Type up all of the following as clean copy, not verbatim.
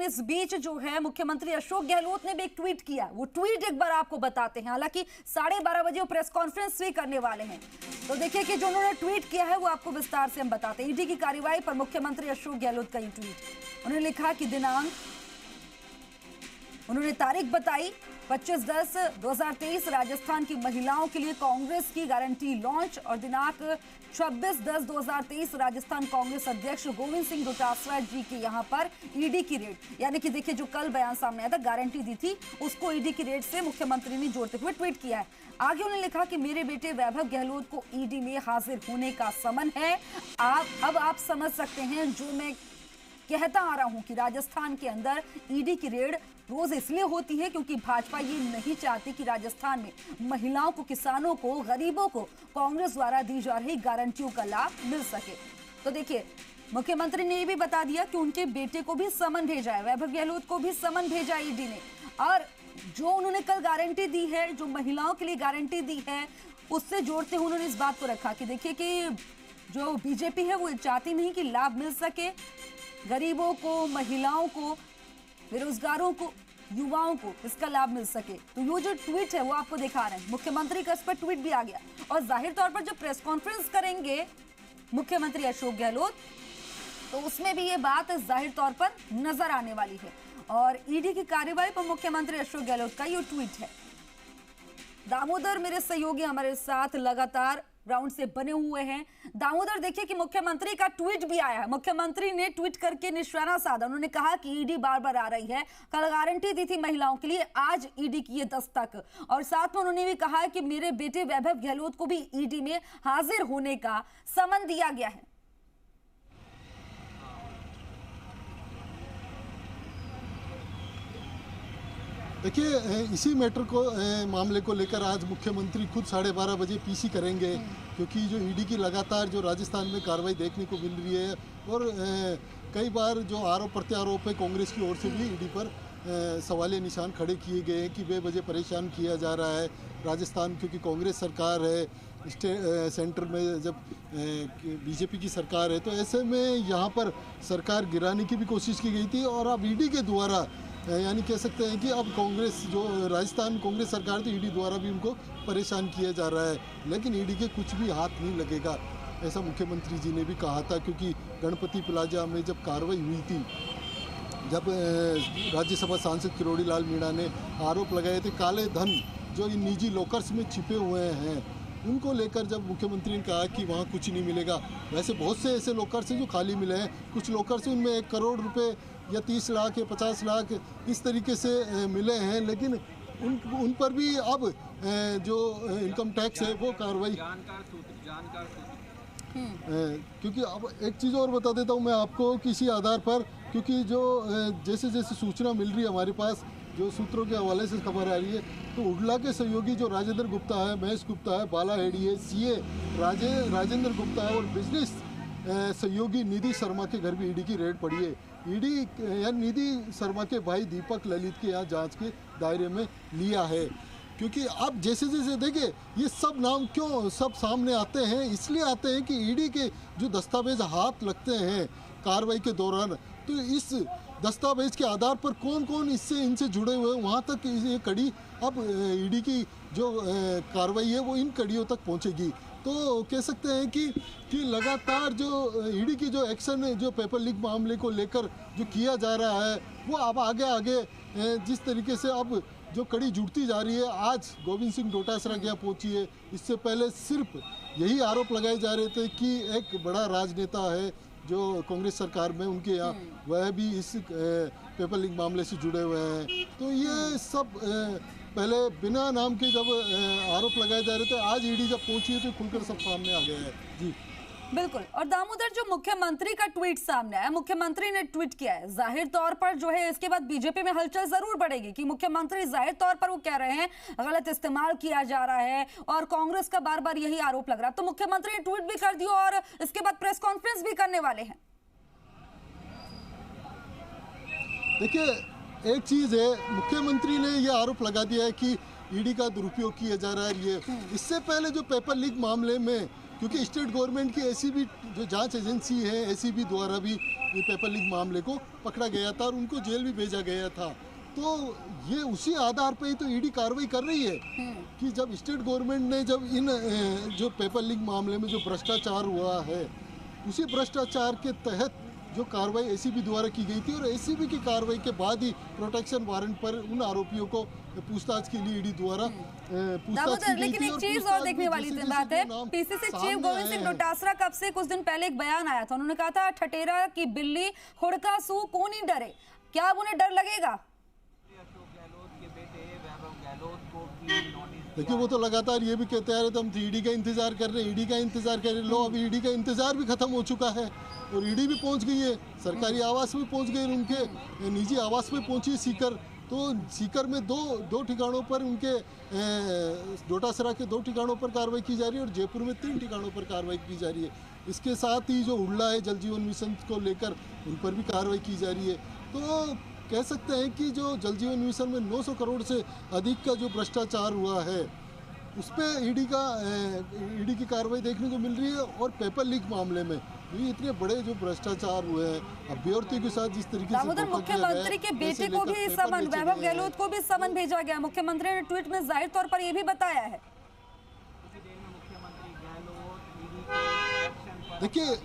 इस बीच जो है मुख्यमंत्री अशोक गहलोत ने भी एक ट्वीट किया। वो ट्वीट एक बार आपको बताते हैं। हालांकि 12:30 बजे वो प्रेस कॉन्फ्रेंस भी करने वाले हैं, तो देखिए कि जो उन्होंने ट्वीट किया है वो आपको विस्तार से हम बताते हैं। ईडी की कार्रवाई पर मुख्यमंत्री अशोक गहलोत का ये ट्वीट। उन्होंने लिखा कि दिनांक, उन्होंने तारीख बताई 25/10/2023 राजस्थान की महिलाओं के लिए कांग्रेस की गारंटी लॉन्च, और दिनांक 26/10/2023 राजस्थान कांग्रेस अध्यक्ष गोविंद सिंह डोटासरा जी के यहां पर ईडी की रेड। यानी कि देखिए जो कल बयान सामने आया था, गारंटी दी थी, उसको ईडी की रेड से मुख्यमंत्री ने जोड़ते हुए ट्वीट किया है। आगे उन्होंने लिखा कि मेरे बेटे वैभव गहलोत को ईडी में हाजिर होने का समन है। अब आप समझ सकते हैं जो मैं कहता आ रहा हूं कि राजस्थान के अंदर ईडी की रेड रोज इसलिए होती है क्योंकि भाजपा ये नहीं चाहती कि राजस्थान में महिलाओं को, किसानों को, गरीबों को कांग्रेस द्वारा दी जा रही गारंटियों का लाभ मिल सके। तो देखिए मुख्यमंत्री ने ये भी बता दिया कि उनके बेटे को भी समन भेजा है, वैभव गहलोत को भी समन भेजा है ईडी ने। और जो उन्होंने कल गारंटी दी है, जो महिलाओं के लिए गारंटी दी है, उससे जोड़ते हुए उन्होंने इस बात को रखा कि देखिए कि जो बीजेपी है वो चाहती नहीं कि लाभ मिल सके गरीबों को, महिलाओं को, बेरोजगारों को, युवाओं को इसका लाभ मिल सके। तो ये जो ट्वीट है वो आपको दिखा रहे हैं। मुख्यमंत्री का इस पर ट्वीट भी आ गया, और जाहिर तौर पर जब प्रेस कॉन्फ्रेंस करेंगे मुख्यमंत्री अशोक गहलोत तो उसमें भी ये बात जाहिर तौर पर नजर आने वाली है। और ईडी की कार्रवाई पर मुख्यमंत्री अशोक गहलोत का ये ट्वीट है। दामोदर मेरे सहयोगी हमारे साथ लगातार ग्राउंड से बने हुए हैं। दामोदर, देखिए कि मुख्यमंत्री का ट्वीट भी आया है। मुख्यमंत्री ने ट्वीट करके निशाना साधा। उन्होंने कहा कि ईडी बार बार आ रही है, कल गारंटी दी थी महिलाओं के लिए, आज ईडी की ये दस्तक। और साथ में उन्होंने भी कहा कि मेरे बेटे वैभव गहलोत को भी ईडी में हाजिर होने का समन दिया गया है। देखिए, इसी मैटर को, मामले को लेकर आज मुख्यमंत्री खुद 12:30 बजे पीसी करेंगे, क्योंकि जो ईडी की लगातार जो राजस्थान में कार्रवाई देखने को मिल रही है, और कई बार जो आरोप प्रत्यारोप है कांग्रेस की ओर से भी ईडी पर सवालिया निशान खड़े किए गए हैं कि बेवजह परेशान किया जा रहा है राजस्थान, क्योंकि कांग्रेस सरकार है, सेंटर में जब बीजेपी की सरकार है, तो ऐसे में यहाँ पर सरकार गिराने की भी कोशिश की गई थी। और अब ईडी के द्वारा, यानी कह सकते हैं कि अब कांग्रेस, जो राजस्थान कांग्रेस सरकार थी, ईडी द्वारा भी उनको परेशान किया जा रहा है। लेकिन ईडी के कुछ भी हाथ नहीं लगेगा, ऐसा मुख्यमंत्री जी ने भी कहा था, क्योंकि गणपति प्लाजा में जब कार्रवाई हुई थी, जब राज्यसभा सांसद किरोड़ी लाल मीणा ने आरोप लगाए थे काले धन जो इन निजी लॉकर्स में छिपे हुए हैं, उनको लेकर जब मुख्यमंत्री ने कहा कि वहाँ कुछ नहीं मिलेगा। वैसे बहुत से ऐसे लॉकर्स हैं जो खाली मिले हैं, कुछ लॉकर्स उनमें 1 करोड़ रुपए या 30 लाख या 50 लाख इस तरीके से मिले हैं, लेकिन उन पर भी अब जो इनकम टैक्स है वो कार्रवाई, क्योंकि अब एक चीज़ और बता देता हूँ मैं आपको किसी आधार पर, क्योंकि जो जैसे जैसे सूचना मिल रही है हमारे पास, जो सूत्रों के हवाले से खबर आ रही है, तो उडला के सहयोगी जो राजेंद्र गुप्ता है, महेश गुप्ता है, बाला हेडी है, सीए राजेंद्र गुप्ता है, और बिजनेस सहयोगी निधि शर्मा के घर भी ईडी की रेड पड़ी है। ईडी यानी निधि शर्मा के भाई दीपक ललित के यहाँ जांच के दायरे में लिया है, क्योंकि अब जैसे जैसे देखिए ये सब नाम क्यों सब सामने आते हैं, इसलिए आते हैं कि ईडी के जो दस्तावेज हाथ लगते हैं कार्रवाई के दौरान, तो इस दस्तावेज के आधार पर कौन कौन इनसे जुड़े हुए हैं, वहाँ तक ये कड़ी अब ईडी की जो कार्रवाई है वो इन कड़ियों तक पहुँचेगी। तो कह सकते हैं कि लगातार जो ईडी की जो एक्शन है, जो पेपर लीक मामले को लेकर जो किया जा रहा है, वो अब आगे जिस तरीके से अब जो कड़ी जुड़ती जा रही है। आज गोविंद सिंह डोटासरा के यहाँ पहुँची है, इससे पहले सिर्फ यही आरोप लगाए जा रहे थे कि एक बड़ा राजनेता है जो कांग्रेस सरकार में, उनके यहाँ वह भी इस पेपर लीक मामले से जुड़े हुए हैं। तो ये सब पहले बिना नाम के जब आरोप लगाए जा रहे थे, आज ईडी जब पहुंची है तो खुलकर सब सामने आ गया है। जी बिल्कुल। और दामोदर, जो मुख्यमंत्री का ट्वीट सामने आया, मुख्यमंत्री ने ट्वीट किया है, जाहिर तौर पर जो है इसके बाद बीजेपी में हलचल जरूर बढ़ेगी कि मुख्यमंत्री जाहिर तौर पर वो कह रहे हैं गलत इस्तेमाल किया जा रहा है, और कांग्रेस का बार बार यही आरोप लग रहा है। तो मुख्यमंत्री ने ट्वीट भी कर दिया और इसके बाद प्रेस कॉन्फ्रेंस भी करने वाले हैं। देखिए, एक चीज़ है, मुख्यमंत्री ने यह आरोप लगा दिया है कि ईडी का दुरुपयोग किया जा रहा है। ये इससे पहले जो पेपर लीक मामले में क्योंकि स्टेट गवर्नमेंट की एसीबी जो जांच एजेंसी है, एसीबी द्वारा भी ये पेपर लीक मामले को पकड़ा गया था और उनको जेल भी भेजा गया था। तो ये उसी आधार पे ही तो ईडी कार्रवाई कर रही है कि जब स्टेट गवर्नमेंट ने जब इन जो पेपर लीक मामले में जो भ्रष्टाचार हुआ है, उसी भ्रष्टाचार के तहत जो कार्रवाई एसीबी द्वारा की गई थी और एसीबी की कार्रवाई के बाद ही प्रोटेक्शन वारंट पर उन आरोपियों को पूछताछ के लिए ईडी द्वारा पूछताछ की गई लेकिन थी। एक चीज और देखने वाली बात है, पीसीसी चीफ गोविंद सिंह डोटासरा कब से कुछ दिन पहले एक बयान आया था, उन्होंने कहा था ठठेरा की बिल्ली हुड़का सू कौन ही डरे। क्या अब उन्हें डर लगेगा? देखिए वो तो लगातार ये भी कहते आ रहे थे हम ईडी का इंतजार कर रहे हैं, ईडी का इंतजार कर रहे हैं। लो अभी ईडी का इंतजार भी खत्म हो चुका है और ईडी भी पहुंच गई है, सरकारी आवास में पहुंच गई, उनके निजी आवास में पहुंची सीकर। तो सीकर में दो ठिकानों पर उनके डोटासरा के 2 ठिकानों पर कार्रवाई की जा रही है और जयपुर में 3 ठिकानों पर कार्रवाई की जा रही है। इसके साथ ही जो उड़ला है जल जीवन मिशन को लेकर, उन पर भी कार्रवाई की जा रही है। तो कह सकते हैं कि जो जल जीवन मिशन में 900 करोड़ से अधिक का जो भ्रष्टाचार हुआ है, उस पर ईडी की कार्रवाई देखने को मिल रही है। और पेपर लीक मामले में ये इतने बड़े जो भ्रष्टाचार हुए हैं, अभ्यर्थियों के साथ जिस तरीके से मुख्यमंत्री के बेटे को भी समन, वैभव गहलोत को भी समन भेजा गया। मुख्यमंत्री ने ट्वीट में जाहिर तौर पर यह भी बताया है। देखिए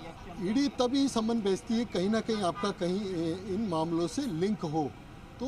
ईडी तभी समन भेजती है कहीं ना कहीं आपका कहीं इन मामलों से लिंक हो, तो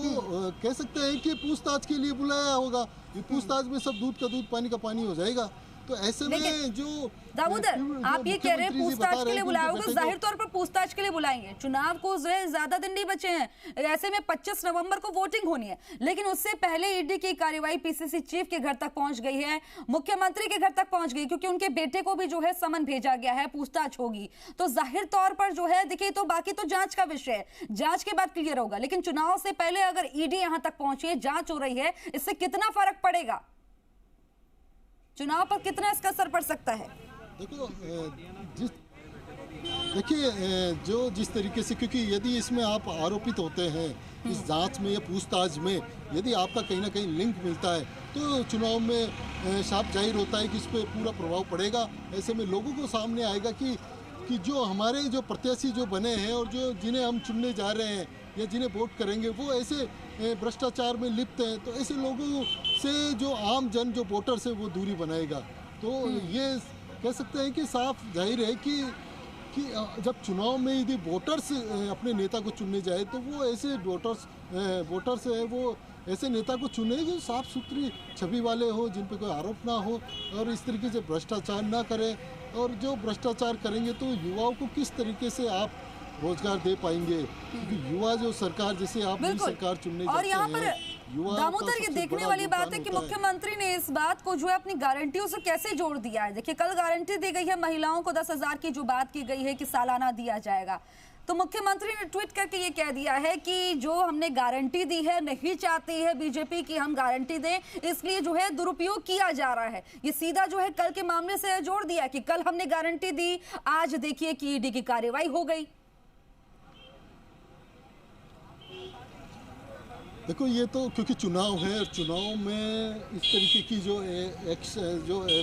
कह सकते हैं कि पूछताछ के लिए बुलाया होगा। ये पूछताछ में सब दूध का दूध पानी का पानी हो जाएगा। तो ऐसे में जो दामोदर आप ये कह रहे हैं पूछताछ के लिए बुलाया होगा, जाहिर तौर पर पूछताछ के लिए बुलाएंगे। चुनाव को ज्यादा दिन नहीं बचे हैं, ऐसे में 25 नवंबर को वोटिंग होनी है, लेकिन उससे पहले ईडी की कार्रवाई पीसीसी चीफ के घर तक पहुंच गई है, मुख्यमंत्री के घर तक पहुंच गई, क्योंकि उनके बेटे को भी जो है समन भेजा गया है, पूछताछ होगी। तो जाहिर तौर पर जो है देखिए, तो बाकी तो जांच का विषय है, जांच के बाद क्लियर होगा, लेकिन चुनाव से पहले अगर ईडी यहां तक पहुंची है, जांच हो रही है, इससे कितना फर्क पड़ेगा, चुनाव पर कितना इसका असर पड़ सकता है? देखिए जिस तरीके से, क्योंकि यदि इसमें आप आरोपित होते हैं इस जांच में या पूछताछ में, यदि आपका कहीं ना कहीं लिंक मिलता है तो चुनाव में साफ जाहिर होता है कि इस पर पूरा प्रभाव पड़ेगा। ऐसे में लोगों को सामने आएगा कि जो हमारे जो प्रत्याशी जो बने हैं और जो जिन्हें हम चुनने जा रहे हैं या जिन्हें वोट करेंगे वो ऐसे भ्रष्टाचार में लिप्त हैं, तो ऐसे लोगों से जो आम जन जो वोटर्स है वो दूरी बनाएगा। तो ये कह सकते हैं कि साफ जाहिर है कि जब चुनाव में यदि वोटर्स अपने नेता को चुनने जाए तो वो ऐसे वोटर्स है वो ऐसे नेता को चुने जो साफ सुथरी छवि वाले हो, जिन पे कोई आरोप ना हो और इस तरीके से भ्रष्टाचार ना करें। और जो भ्रष्टाचार करेंगे तो युवाओं को किस तरीके से आप रोजगार दे पाएंगे, क्योंकि युवा जो सरकार जैसे आप नई सरकार चुनने जाते हैं। और यहाँ पर दामोदर ये देखने वाली बात है कि मुख्यमंत्री ने इस बात को जो है अपनी गारंटियों से कैसे जोड़ दिया है। देखिए कल गारंटी दी गई है महिलाओं को 10,000 की, जो बात की गई है कि सालाना दिया जाएगा, तो मुख्यमंत्री ने ट्वीट करके ये कह दिया है कि जो हमने गारंटी दी है, नहीं चाहती है बीजेपी की हम गारंटी दें, इसलिए जो है दुरुपयोग किया जा रहा है। ये सीधा जो है कल के मामले से जोड़ दिया कि कल हमने गारंटी दी, आज देखिए कि ईडी की कार्रवाई हो गई। देखो ये तो क्योंकि चुनाव है और चुनाव में इस तरीके की जो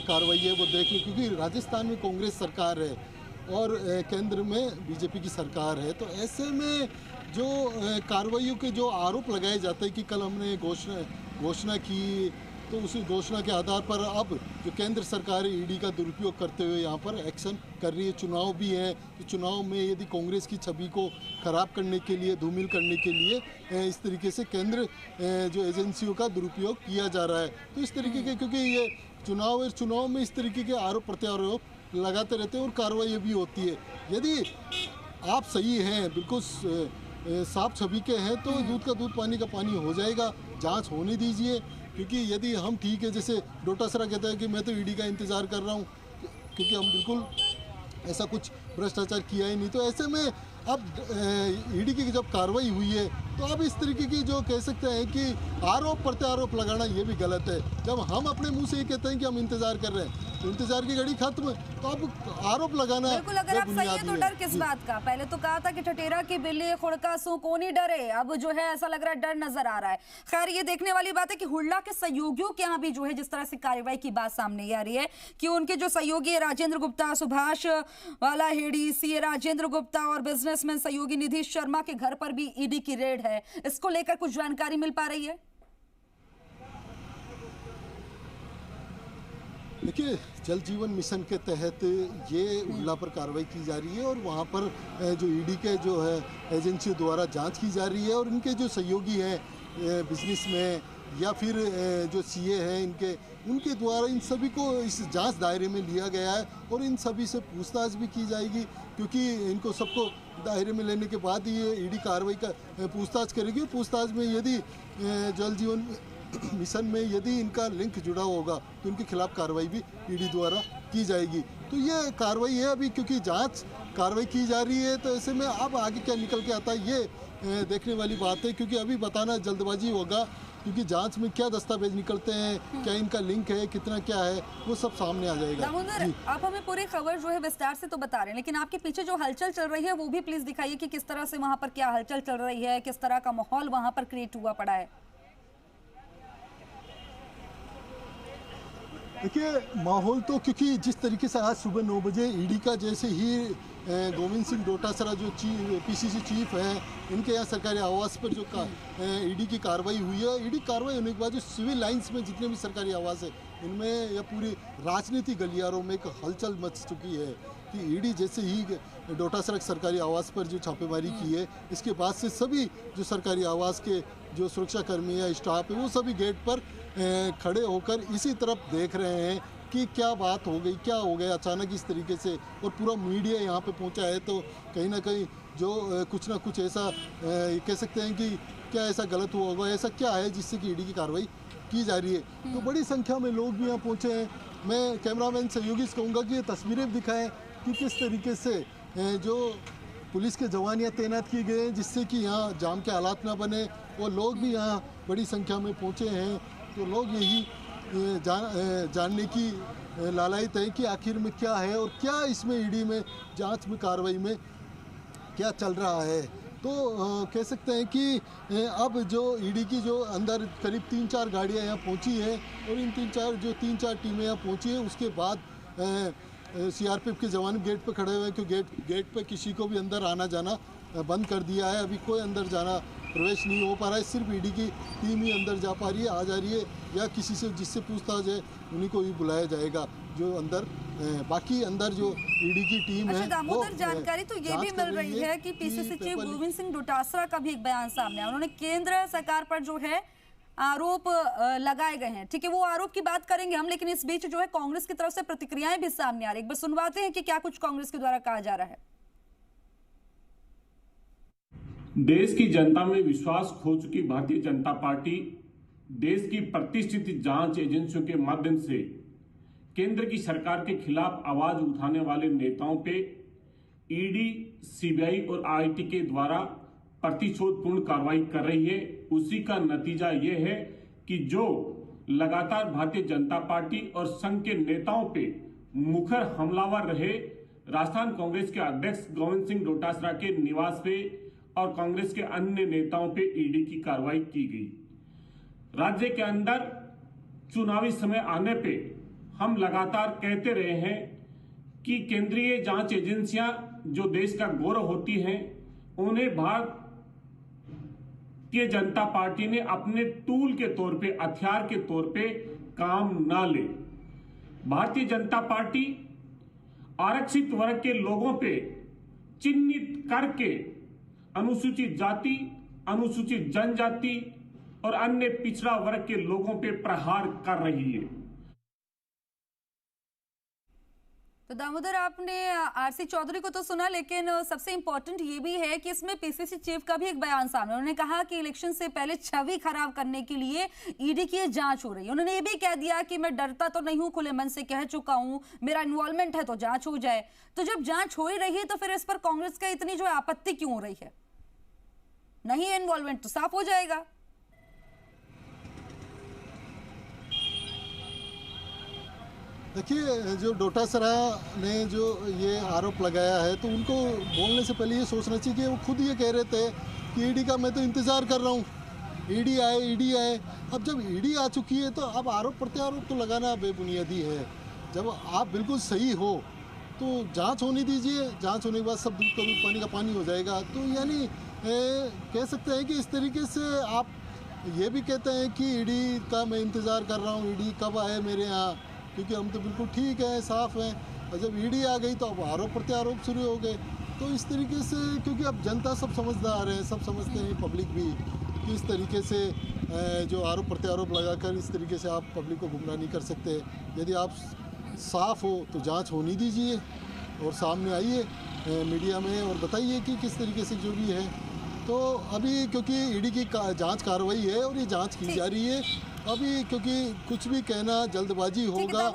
कार्रवाई है वो देख लो, क्योंकि राजस्थान में कांग्रेस सरकार है और केंद्र में बीजेपी की सरकार है। तो ऐसे में जो कार्रवाइयों के जो आरोप लगाए जाते हैं कि कल हमने घोषणा की, तो उसी घोषणा के आधार पर अब जो केंद्र सरकार ईडी का दुरुपयोग करते हुए यहाँ पर एक्शन कर रही है। चुनाव भी है तो चुनाव में यदि कांग्रेस की छवि को खराब करने के लिए, धूमिल करने के लिए इस तरीके से केंद्र जो एजेंसियों का दुरुपयोग किया जा रहा है, तो इस तरीके के, क्योंकि ये चुनाव में इस तरीके के आरोप प्रत्यारोप लगाते रहते हैं और कार्रवाई भी होती है। यदि आप सही हैं, बिल्कुल साफ छवि के हैं, तो दूध का दूध पानी का पानी हो जाएगा। जांच होने दीजिए, क्योंकि यदि हम ठीक है, जैसे डोटासरा कहता है कि मैं तो ईडी का इंतज़ार कर रहा हूँ क्योंकि हम बिल्कुल ऐसा कुछ भ्रष्टाचार किया ही नहीं, तो ऐसे में अब ईडी की जब कार्रवाई हुई है तो अब इस तरीके की जो कह सकते हैं कि आरोप प्रत्यारोप लगाना ये भी गलत है। जब हम अपने मुंह से ये कहते हैं कि हम इंतजार कर रहे हैं, तो इंतजार की घड़ी खत्म, तो अब आरोप लगाना बिल्कुल, अगर आप सही है तो डर किस बात का? पहले तो कहा था कि ठठेरा की बिल्ली खुड़का सो कौन ही डरे, अब जो है ऐसा लग रहा है डर नजर आ रहा है। खैर, ये देखने वाली बात है कि हुड्डा के सहयोगियों के यहाँ भी जो है जिस तरह से कार्रवाई की बात सामने आ रही है कि उनके जो सहयोगी राजेंद्र गुप्ता, सुभाष वालाहेड़ी, सीए राजेंद्र गुप्ता और बिजनेसमैन सहयोगी निधि शर्मा के घर पर भी ईडी की रेड है। इसको लेकर कुछ जानकारी मिल पा रही है? देखिए, जल जीवन मिशन के तहत ये उल्ला पर कार्रवाई की जा रही है और वहाँ पर जो ईडी के जो है एजेंसियों द्वारा जांच की जा रही है और इनके जो सहयोगी हैं बिजनेस में या फिर जो सीए हैं उनके द्वारा इन सभी को इस जांच दायरे में लिया गया है और इन सभी से पूछताछ भी की जाएगी, क्योंकि इनको सबको दायरे में लेने के बाद ही ये ईडी कार्रवाई का पूछताछ करेगी। पूछताछ में यदि जल जीवन मिशन में यदि इनका लिंक जुड़ा होगा तो इनके खिलाफ कार्रवाई भी ईडी द्वारा की जाएगी। तो ये कार्रवाई है अभी, क्योंकि जांच कार्रवाई की जा रही है, तो ऐसे में अब आगे क्या निकल के आता है ये देखने वाली बात है, क्योंकि अभी बताना जल्दबाजी होगा, क्योंकि जांच में क्या दस्तावेज निकलते हैं, क्या इनका लिंक है, कितना क्या है, वो सब सामने आ जाएगा। दामोदर, आप हमें पूरी खबर जो है विस्तार से तो बता रहे हैं, लेकिन आपके पीछे जो हलचल चल रही है वो भी प्लीज दिखाइए कि किस तरह से वहां पर क्या हलचल चल रही है, किस तरह का माहौल वहां पर क्रिएट हुआ पड़ा है। देखिए, माहौल तो क्योंकि जिस तरीके से आज सुबह 9 बजे ईडी का जैसे ही गोविंद सिंह डोटासरा जो पीसीसी चीफ हैं, इनके यहाँ सरकारी आवास पर जो ईडी की कार्रवाई हुई है, ईडी कार्रवाई होने के बाद जो सिविल लाइंस में जितने भी सरकारी आवास है इनमें या पूरी राजनीतिक गलियारों में एक हलचल मच चुकी है कि ईडी जैसे ही डोटासरा सरकारी आवास पर जो छापेमारी की है, इसके बाद से सभी जो सरकारी आवास के जो सुरक्षाकर्मी या स्टाफ है वो सभी गेट पर खड़े होकर इसी तरफ देख रहे हैं कि क्या बात हो गई, क्या हो गया अचानक इस तरीके से, और पूरा मीडिया यहाँ पे पहुँचा है। तो कहीं ना कहीं जो कुछ ना कुछ ऐसा कह सकते हैं कि क्या ऐसा गलत हुआ होगा, ऐसा क्या है जिससे कि ईडी की कार्रवाई की जा रही है। तो बड़ी संख्या में लोग भी यहाँ पहुँचे हैं। मैं कैमरामैन सहयोगी से कहूँगा कि ये तस्वीरें दिखाएँ कि किस तरीके से जो पुलिस के जवान यहाँ तैनात किए गए हैं जिससे कि यहाँ जाम के हालात ना बने, और लोग भी यहाँ बड़ी संख्या में पहुँचे हैं। तो लोग यही जानने की लालायित है कि आखिर में क्या है और क्या इसमें ईडी में जांच में कार्रवाई में क्या चल रहा है। तो कह सकते हैं कि अब जो ईडी की जो अंदर करीब 3-4 गाड़ियाँ यहाँ पहुँची हैं और इन 3-4 टीमें यहाँ पहुँची हैं, उसके बाद सीआरपीएफ के जवान गेट पे खड़े हुए हैं, क्योंकि गेट पे किसी को भी अंदर आना जाना बंद कर दिया है। अभी कोई अंदर जाना प्रवेश नहीं हो पा रहा है, सिर्फ ईडी की टीम ही अंदर जा पा रही है, आ जा रही है, या किसी से जिससे पूछताछ है उन्हीं को भी बुलाया जाएगा जो अंदर। बाकी अंदर जो ईडी की टीम है। दामोदर, जानकारी तो ये भी मिल रही है कि पीसीसी चीफ गोविंद सिंह डोटासरा का भी एक बयान सामने आया। उन्होंने केंद्र सरकार पर जो है आरोप लगाए गए हैं, ठीक है, वो आरोप की बात करेंगे हम, लेकिन इस बीच जो है कांग्रेस की तरफ से प्रतिक्रियाएं भी सामने आ रही है। एक बार सुनवाते हैं कि क्या कुछ कांग्रेस के द्वारा कहा जा रहा है। देश की जनता में विश्वास खो चुकी भारतीय जनता पार्टी देश की प्रतिष्ठित जांच एजेंसियों के माध्यम से केंद्र की सरकार के खिलाफ आवाज उठाने वाले नेताओं पे ईडी, सीबीआई और आईटी के द्वारा प्रतिशोधपूर्ण कार्रवाई कर रही है। उसी का नतीजा ये है कि जो लगातार भारतीय जनता पार्टी और संघ के नेताओं पे मुखर हमलावर रहे, राजस्थान कांग्रेस के अध्यक्ष गोविंद सिंह डोटासरा के निवास पे और कांग्रेस के अन्य नेताओं पे ईडी की कार्रवाई की गई। राज्य के अंदर चुनावी समय आने पे हम लगातार कहते रहे हैं कि केंद्रीय जांच एजेंसियां जो देश का गौरव होती हैं, उन्हें भारतीय जनता पार्टी ने अपने टूल के तौर पे, हथियार के तौर पे काम ना ले। भारतीय जनता पार्टी आरक्षित वर्ग के लोगों पे चिन्हित करके अनुसूचित जाति, अनुसूचित जनजाति और अन्य पिछड़ा वर्ग के लोगों पे प्रहार कर रही है। तो दामोदर, आपने आरसी चौधरी को तो सुना, लेकिन सबसे इंपॉर्टेंट ये भी है कि इसमें पीसीसी चीफ का भी एक बयान सामने। उन्होंने कहा कि इलेक्शन से पहले छवि खराब करने के लिए ईडी की जांच हो रही है। उन्होंने ये भी कह दिया कि मैं डरता तो नहीं हूं, खुले मन से कह चुका हूं, मेरा इन्वॉल्वमेंट है तो जांच हो जाए। तो जब जांच हो ही रही है तो फिर इस पर कांग्रेस का इतनी जो आपत्ति क्यों हो रही है? नहीं है इन्वॉल्वमेंट तो साफ हो जाएगा। देखिए, जो डोटासरा ने जो ये आरोप लगाया है, तो उनको बोलने से पहले ये सोचना चाहिए कि वो खुद ये कह रहे थे कि ईडी का मैं तो इंतज़ार कर रहा हूँ, ईडी आए। अब जब ईडी आ चुकी है तो अब आरोप प्रत्यारोप तो लगाना बेबुनियादी है। जब आप बिल्कुल सही हो तो जांच होने दीजिए, जांच होने के बाद सब दूध का दूध पानी का पानी हो जाएगा। तो यानी कह सकते हैं कि इस तरीके से आप ये भी कहते हैं कि ईडी का मैं इंतज़ार कर रहा हूँ, ईडी कब आए मेरे यहाँ, क्योंकि हम तो बिल्कुल ठीक हैं, साफ़ हैं। और जब ईडी आ गई तो अब आरोप प्रत्यारोप शुरू हो गए। तो इस तरीके से, क्योंकि अब जनता सब समझदार है, सब समझते हैं, पब्लिक भी, कि इस तरीके से जो आरोप प्रत्यारोप लगाकर इस तरीके से आप पब्लिक को गुमराह नहीं कर सकते। यदि आप साफ़ हो तो जांच होने दीजिए और सामने आइए मीडिया में और बताइए कि किस तरीके से जो भी है। तो अभी क्योंकि ईडी की जांच कार्रवाई है और ये जांच की जा रही है, अभी क्योंकि कुछ भी कहना जल्दबाजी होगा।